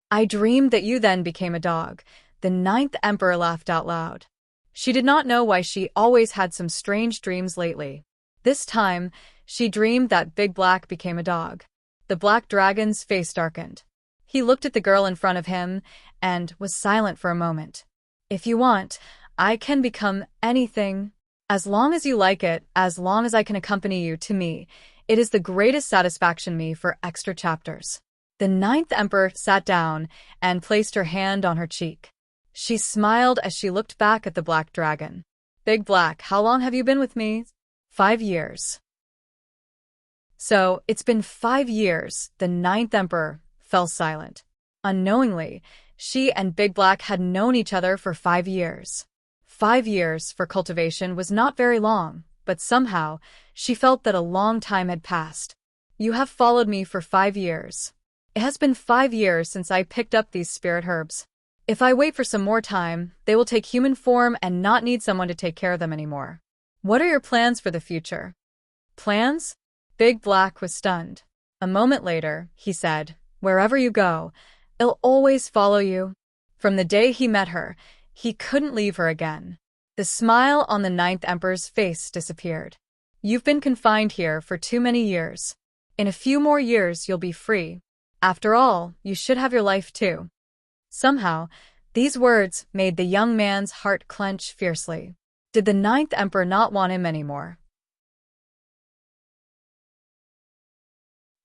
I dreamed that you then became a dog. The Ninth Emperor laughed out loud. She did not know why she always had some strange dreams lately. This time, she dreamed that Big Black became a dog. The Black Dragon's face darkened. He looked at the girl in front of him and was silent for a moment. If you want, I can become anything. As long as you like it, as long as I can accompany you to me. It is the greatest satisfaction me for extra chapters. The Ninth Emperor sat down and placed her hand on her cheek. She smiled as she looked back at the Black Dragon. Big Black, how long have you been with me? 5 years. So, it's been 5 years. The ninth emperor fell silent. Unknowingly, she and Big Black had known each other for 5 years. 5 years for cultivation was not very long, but somehow, she felt that a long time had passed. You have followed me for 5 years. It has been 5 years since I picked up these spirit herbs. If I wait for some more time, they will take human form and not need someone to take care of them anymore. What are your plans for the future? Plans? Big Black was stunned. A moment later, he said, wherever you go, I'll always follow you. From the day he met her, he couldn't leave her again. The smile on the ninth emperor's face disappeared. You've been confined here for too many years. In a few more years, you'll be free. After all, you should have your life too. Somehow, these words made the young man's heart clench fiercely. Did the ninth emperor not want him anymore?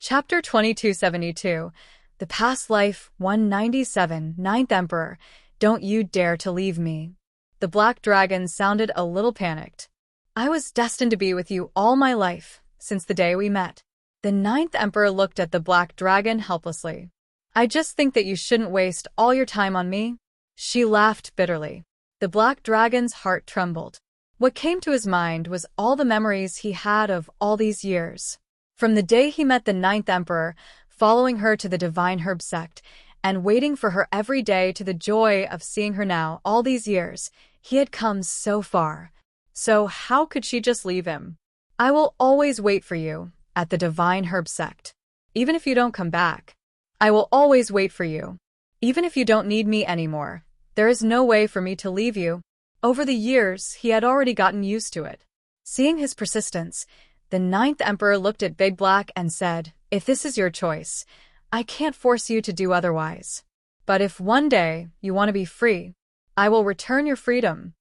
Chapter 2272. The Past Life 197. Ninth Emperor, don't you dare to leave me. The black dragon sounded a little panicked. I was destined to be with you all my life, since the day we met. The ninth emperor looked at the black dragon helplessly. I just think that you shouldn't waste all your time on me. She laughed bitterly. The black dragon's heart trembled. What came to his mind was all the memories he had of all these years. From the day he met the ninth emperor, following her to the divine herb sect, and waiting for her every day to the joy of seeing her now all these years, he had come so far. So how could she just leave him? I will always wait for you at the divine herb sect. Even if you don't come back, I will always wait for you. Even if you don't need me anymore, there is no way for me to leave you. Over the years, he had already gotten used to it. Seeing his persistence, the ninth emperor looked at Big Black and said, if this is your choice, I can't force you to do otherwise. But if one day you want to be free, I will return your freedom.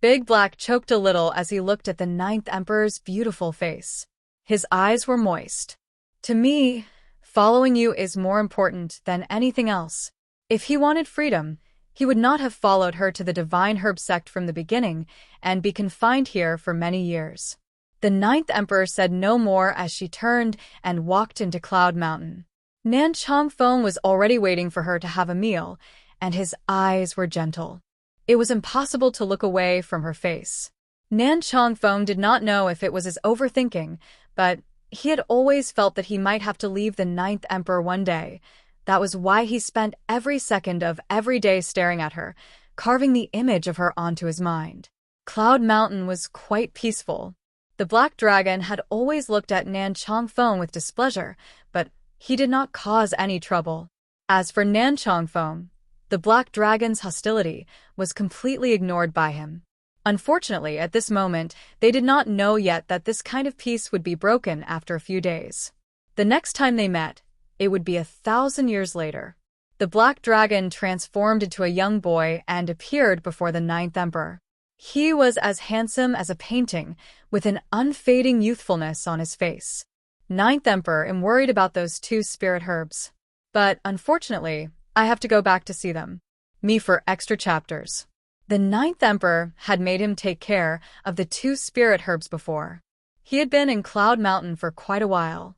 Big Black choked a little as he looked at the ninth emperor's beautiful face. His eyes were moist. To me, following you is more important than anything else. If he wanted freedom, he would not have followed her to the divine herb sect from the beginning and be confined here for many years. The ninth emperor said no more as she turned and walked into Cloud Mountain. Nan Chongfeng was already waiting for her to have a meal, and his eyes were gentle. It was impossible to look away from her face. Nan Chongfeng did not know if it was his overthinking, but he had always felt that he might have to leave the ninth emperor one day. That was why he spent every second of every day staring at her, carving the image of her onto his mind. Cloud Mountain was quite peaceful. The black dragon had always looked at Nan Chongfeng with displeasure, but he did not cause any trouble. As for Nan Chongfeng, the black dragon's hostility was completely ignored by him. Unfortunately, at this moment, they did not know yet that this kind of peace would be broken after a few days. The next time they met, it would be 1,000 years later. The black dragon transformed into a young boy and appeared before the ninth emperor. He was as handsome as a painting, with an unfading youthfulness on his face. Ninth emperor, I'm worried about those 2 spirit herbs. But unfortunately, I have to go back to see them. Me for extra chapters. The ninth emperor had made him take care of the 2 spirit herbs before. He had been in Cloud Mountain for quite a while.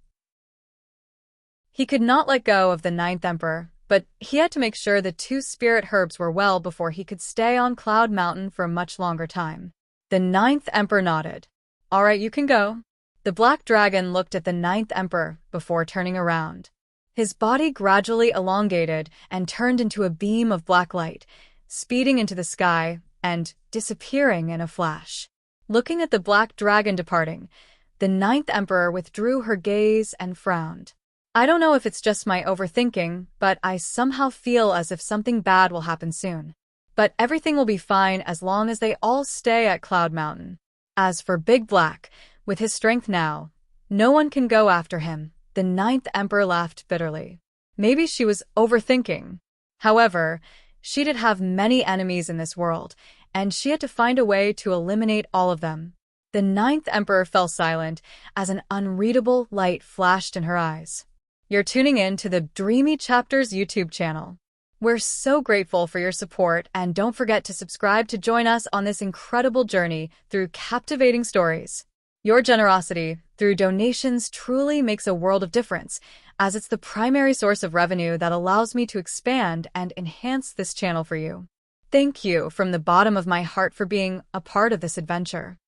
He could not let go of the ninth emperor, but he had to make sure the 2 spirit herbs were well before he could stay on Cloud Mountain for a much longer time. The ninth emperor nodded. All right, you can go. The black dragon looked at the ninth emperor before turning around. His body gradually elongated and turned into a beam of black light, speeding into the sky and disappearing in a flash. Looking at the black dragon departing, the ninth emperor withdrew her gaze and frowned. I don't know if it's just my overthinking, but I somehow feel as if something bad will happen soon. But everything will be fine as long as they all stay at Cloud Mountain. As for Big Black, with his strength now, no one can go after him. The ninth emperor laughed bitterly. Maybe she was overthinking. However, she did have many enemies in this world, and she had to find a way to eliminate all of them. The ninth emperor fell silent as an unreadable light flashed in her eyes. You're tuning in to the Dreamy Chapters YouTube channel. We're so grateful for your support, and don't forget to subscribe to join us on this incredible journey through captivating stories. Your generosity through donations truly makes a world of difference, as it's the primary source of revenue that allows me to expand and enhance this channel for you. Thank you from the bottom of my heart for being a part of this adventure.